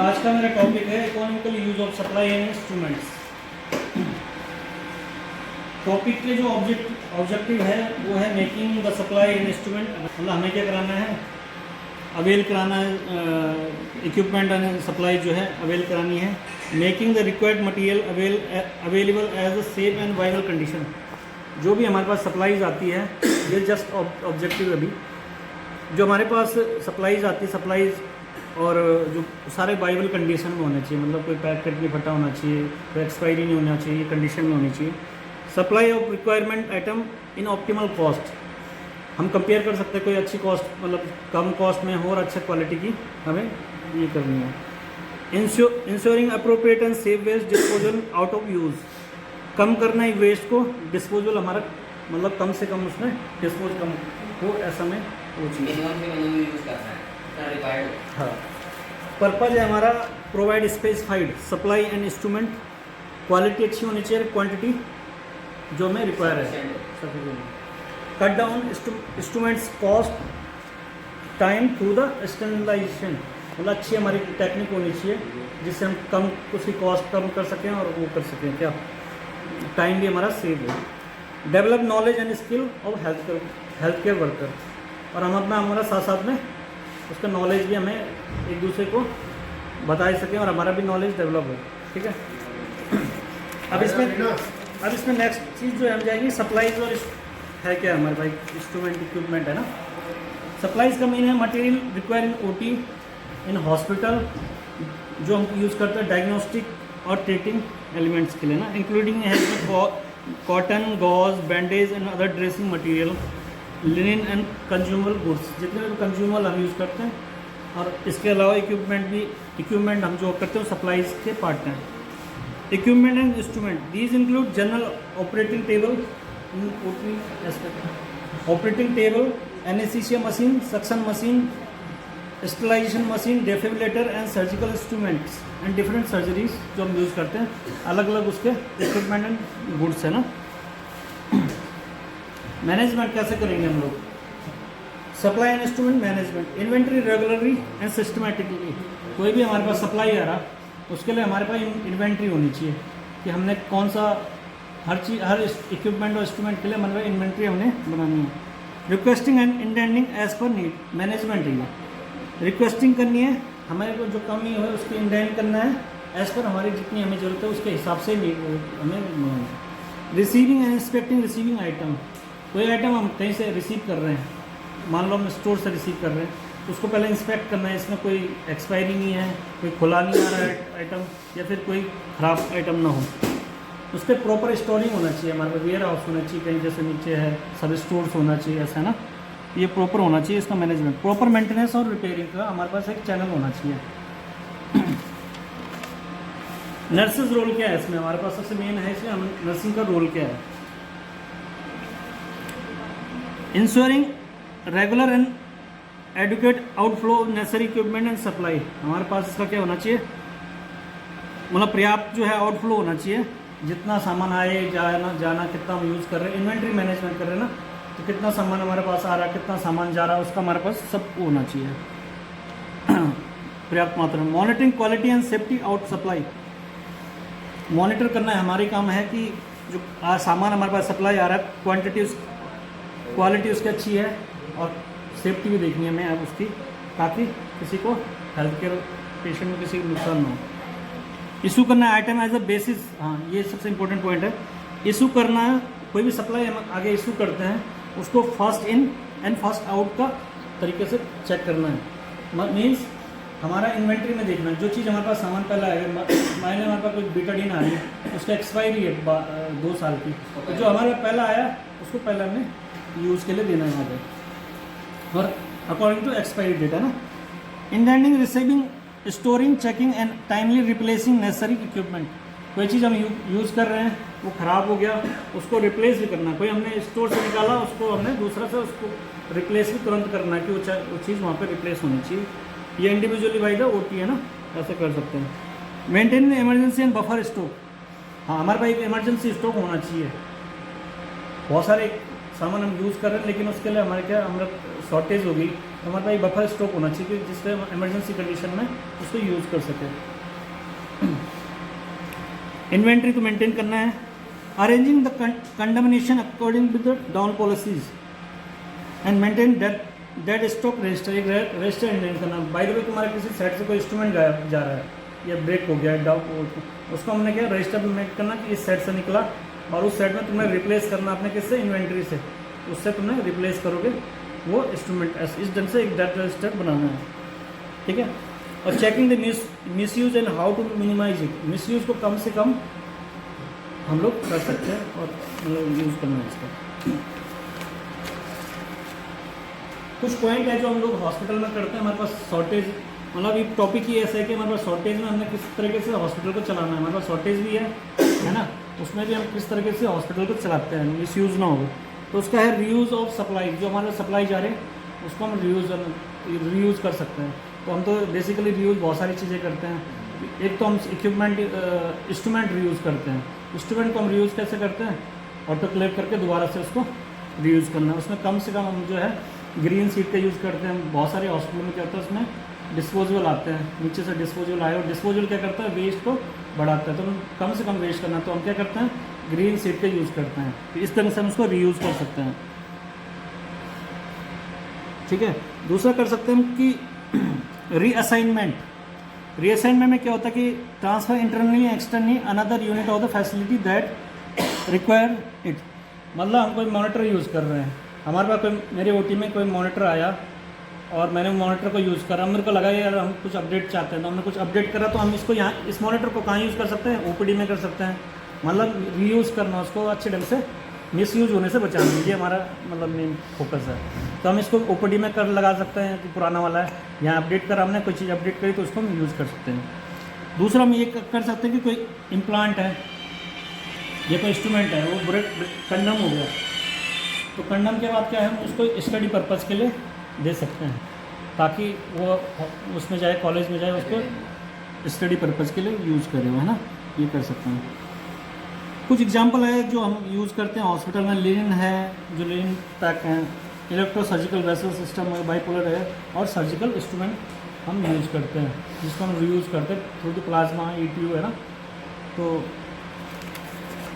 आज का मेरा टॉपिक है economical use of supply and instruments. Topic के जो ऑब्जेक्टिव है वो है making the supply and instrument, मतलब हमें क्या कराना है, अवेल कराना है, इक्विपमेंट एंड सप्लाई जो है अवेल करानी है। Making the required material available as a safe and viable condition. जो भी हमारे पास सप्लाईज आती है, ये जस्ट ऑब्जेक्टिव अभी जो हमारे पास सप्लाईज आती है, सप्लाईज और जो सारे वाइबल कंडीशन में होने चाहिए, मतलब कोई पैकेट नहीं फटा होना चाहिए, कोई एक्सपायरी नहीं होना चाहिए, कंडीशन में होनी चाहिए। Supply of requirement item in optimal cost, हम कंपेयर कर सकते हैं कोई अच्छी कॉस्ट, मतलब कम कॉस्ट में हो और अच्छे क्वालिटी की हमें ये करनी है। Ensuring appropriate and safe waste disposal out of use, कम करना है वेस्ट को, डिस्पोजल हमारा मतलब कम से कम उसमें डिस्पोज कम हो, ऐसा में वो चीज़। हाँ, पर्पज़ है हमारा provide specified supply and instrument, quality अच्छी होनी चाहिए, क्वांटिटी जो हमें रिक्वायर है। Cut down instruments cost time through the standardisation, मतलब अच्छी हमारी टेक्निक होनी चाहिए जिससे हम कम उसकी कॉस्ट कम कर सकें और वो कर सकें, क्या टाइम भी हमारा सेव हो। Develop knowledge and skill of health care worker, और हम अपना हमारा साथ साथ में उसका नॉलेज भी हमें एक दूसरे को बता सकें और हमारा भी नॉलेज डेवलप हो। ठीक है, अब इसमें नेक्स्ट चीज़ जो है हम जाएंगे सप्लाईज, और है क्या हमारे भाई इंस्ट्रूमेंट इक्विपमेंट है ना। सप्लाईज का मीन है material require in OT in hospital, जो हम यूज़ करते हैं डायग्नोस्टिक और ट्रीटिंग एलिमेंट्स के लिए ना, including cotton, gauze, bandage and other dressing material, linen and consumer goods, जितने भी कंज्यूमर हम यूज़ करते हैं। और इसके अलावा इक्विपमेंट हम जो करते हैं सप्लाईज के पार्ट हैं। Equipment and instrument, these include general operating table, operating table, anaesthesia machine, suction machine, sterilisation machine, defibrillator and surgical instruments and different surgeries जो हम यूज़ करते हैं, अलग अलग उसके इक्विपमेंट एंड गुड्स है ना। मैनेजमेंट कैसे करेंगे हम लोग, supply and instrument management, inventory regularly and systematically. कोई भी हमारे पास सप्लाई आ रहा, उसके लिए हमारे पास इन्वेंट्री होनी चाहिए कि हमने कौन सा हर इक्विपमेंट और इंस्ट्रूमेंट के लिए हमारे पास इन्वेंट्री हमने बनानी है। Requesting and indenting as per need, management है ये, रिक्वेस्टिंग करनी है, हमारे को जो कमी हो उसकी इंडेंट करना है एज पर हमारी जितनी हमें ज़रूरत है उसके हिसाब से हमें। Receiving end inspecting receiving item, कोई आइटम हम कहीं से रिसीव कर रहे हैं, मान लो हम स्टोर से रिसीव कर रहे हैं, तो उसको पहले इंस्पेक्ट करना है, इसमें कोई एक्सपायरी नहीं है, कोई खुला नहीं आ रहा है आइटम, या फिर कोई ख़राब आइटम ना हो। उस पर प्रॉपर स्टोरिंग होना चाहिए, हमारे पास वेयर हाउस होना चाहिए, कहीं जैसे नीचे है सब स्टोर्स होना चाहिए, ऐसा है ना, ये प्रॉपर होना चाहिए इसका मैनेजमेंट। प्रॉपर मेंटेनेंस और रिपेयरिंग का हमारे पास एक चैनल होना चाहिए। नर्सेज रोल क्या है इसमें, हमारे पास सबसे मेन है इसमें नर्सिंग का रोल क्या है। Ensuring regular and adequate outflow of necessary equipment and supply, हमारे पास इसका क्या होना चाहिए, मतलब पर्याप्त जो है आउटफ्लो होना चाहिए, जितना सामान आए जाना कितना हम यूज़ कर रहे हैं, इन्वेंट्री मैनेजमेंट कर रहे हैं ना, तो कितना सामान हमारे पास आ रहा है, कितना सामान जा रहा है, उसका हमारे पास सब होना चाहिए पर्याप्त मात्रा में। Monitoring quality and safety out supply, monitor करना है, हमारी काम है कि जो सामान हमारे पास सप्लाई आ रहा है क्वालिटी उसकी अच्छी है, और सेफ्टी भी देखनी है हमें अब उसकी, ताकि किसी को हेल्थ केयर पेशेंट में किसी को नुकसान ना हो। इशू करना है आइटम एज अ बेसिस, हाँ ये सबसे इम्पोर्टेंट पॉइंट है। इशू करना है, कोई भी सप्लाई हम आगे इशू करते हैं उसको first in and first out का तरीके से चेक करना है। मीन्स हमारा इन्वेंट्री में देखना है, जो चीज़ हमारे पास सामान पहला है, मायने हमारे पास कोई बीटाडीन आ रही है, उसका एक्सपायरी है 2 साल की, तो जो हमारा पहला आया उसको पहले हमने यूज़ के लिए देना है यहाँ पर, और अकॉर्डिंग टू एक्सपायरी डेट है ना। Indenting, receiving, storing, checking and timely replacing necessary equipment, कोई चीज़ हम यूज़ कर रहे हैं वो ख़राब हो गया, उसको रिप्लेस भी करना है, कोई हमने स्टोर से निकाला उसको हमने दूसरा से उसको रिप्लेस भी तुरंत करना है कि वो चीज़ वहाँ पे रिप्लेस होनी चाहिए। ये इंडिविजुअली बाई द ओटी है ना, ऐसे कर सकते हैं। Maintain emergency and buffer stock, हाँ हमारे पास एक इमरजेंसी स्टॉक होना चाहिए। बहुत सारे सामान हम यूज़ कर रहे हैं लेकिन उसके लिए हमारे क्या हमारा शॉर्टेज होगी, तो हमारे पास बफर स्टॉक होना चाहिए कि जिससे हम इमरजेंसी कंडीशन में उसको यूज़ कर सकें। इन्वेंट्री को मेंटेन करना है। Arranging the condemnation according with the down policies and maintain dead stock register, एक रजिस्टर मेंटेन करना। बाय द वे तुम्हारे किसी साइड से कोई इंस्ट्रूमेंट जा रहा है या ब्रेक हो गया डाउन, उसको हमने क्या रजिस्टर मेंटेन करना कि इस साइड से निकला और उस साइड में तुमने रिप्लेस करना अपने किससे, इन्वेंट्री से, उससे तुमने रिप्लेस करोगे वो इंस्ट्रूमेंट। इस ढंग से एक डेट रजिस्टर बनाना है, ठीक है। और checking the misuse and how to minimise it, misuse को कम से कम हम लोग कर सकते हैं और मतलब यूज़ करना है इसका। कुछ पॉइंट है जो हम लोग हॉस्पिटल में करते हैं, हमारे पास शॉर्टेज, मतलब ये टॉपिक ही ऐसा है कि हमारे पास शॉर्टेज में हमने किस तरीके से हॉस्पिटल को चलाना है। हमारे पास शॉर्टेज भी है ना, उसमें भी हम किस तरीके से हॉस्पिटल को चलाते हैं, मिस यूज़ ना हो। तो उसका है रीयूज़ ऑफ सप्लाई, जो हमारे सप्लाई जा रहे हैं उसको हम रीयूज़ कर सकते हैं। तो हम तो बेसिकली रीयूज़ बहुत सारी चीज़ें करते हैं। एक तो हम इक्विपमेंट इंस्ट्रूमेंट रीयूज़ करते हैं। इंस्ट्रूमेंट को हम रीयूज़ कैसे करते हैं, ऑटोक्लेव करके दोबारा से उसको रीयूज़ करना है। उसमें कम से कम हम जो है ग्रीन सीट का यूज़ करते हैं। बहुत सारे हॉस्पिटल में क्या होता है, उसमें डिस्पोजेबल आते हैं, नीचे से डिस्पोजेबल आए और डिस्पोजेबल क्या करता है, वेस्ट को बढ़ाता है। तो हम कम से कम वेस्ट करना, तो हम क्या करते हैं, ग्रीन सीट का यूज़ करते हैं। तो इस तरह से हम उसको रीयूज़ कर सकते हैं, ठीक है। दूसरा कर सकते हैं हम कि रीअसाइनमेंट में क्या होता है कि transfer internally externally another unit of the facility that require it. मतलब हम कोई मॉनिटर यूज़ कर रहे हैं, हमारे पास कोई, मेरे ओटी में कोई मॉनिटर आया और मैंने मॉनिटर को यूज़ करा, मेरे को लगा यार हम कुछ अपडेट चाहते हैं, तो हमने कुछ अपडेट करा, तो हम इसको यहाँ इस मॉनिटर को कहाँ यूज़ कर सकते हैं, ओपीडी में कर सकते हैं। मतलब रीयूज़ करना, उसको अच्छे ढंग से मिसयूज़ होने से बचाना, ये हमारा मतलब मेन फोकस है। तो हम इसको ओपीडी में कर लगा सकते हैं कि पुराना वाला है, यहाँ अपडेट करा हमने, कोई चीज़ अपडेट करी तो उसको हम यूज़ कर सकते हैं। दूसरा हम ये कर सकते हैं कि कोई इम्प्लांट है या कोई इंस्ट्रूमेंट है, वो ब्रेक कंडम हो गया, तो कंडम के बाद क्या है, हम उसको स्टडी पर्पज़ के लिए दे सकते हैं, ताकि वो उसमें जाए, कॉलेज में जाए, उसको स्टडी पर्पज़ के लिए यूज़ करे, है ना, ये कर सकते हैं। कुछ एग्जांपल है जो हम यूज़ करते हैं हॉस्पिटल में, लिनिन है, जो लिनिन पैक हैं, इलेक्ट्रो सर्जिकल वेसल सिस्टम है, बाइपोलर है, और सर्जिकल इंस्ट्रूमेंट हम यूज़ करते हैं, जिसको हम रीयूज़ करते हैं थ्रू द प्लाज्मा ETO, है ना। तो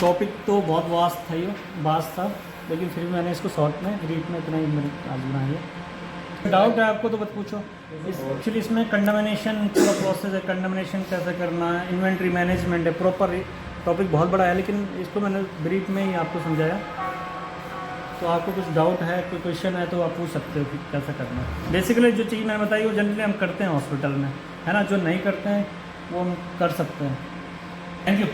टॉपिक तो बहुत वास्ट था, लेकिन फिर मैंने इसको शॉर्ट में, ब्रीफ में इतना ही मैंने आज बनाया है। डाउट है आपको तो बस पूछो। एक्चुअली इसमें कंडमनेशन पूरा प्रोसेस है, कंडमनेशन कैसे करना है, इन्वेंट्री मैनेजमेंट है, प्रॉपर टॉपिक बहुत बड़ा है, लेकिन इसको मैंने ब्रीफ में ही आपको समझाया। तो आपको कुछ डाउट है, कोई क्वेश्चन है तो आप पूछ सकते हो कि कैसे करना है। बेसिकली जो चीज़ मैंने बताई वो जनरली हम करते हैं हॉस्पिटल में, है ना, जो नहीं करते हैं वो हम कर सकते हैं। Thank you.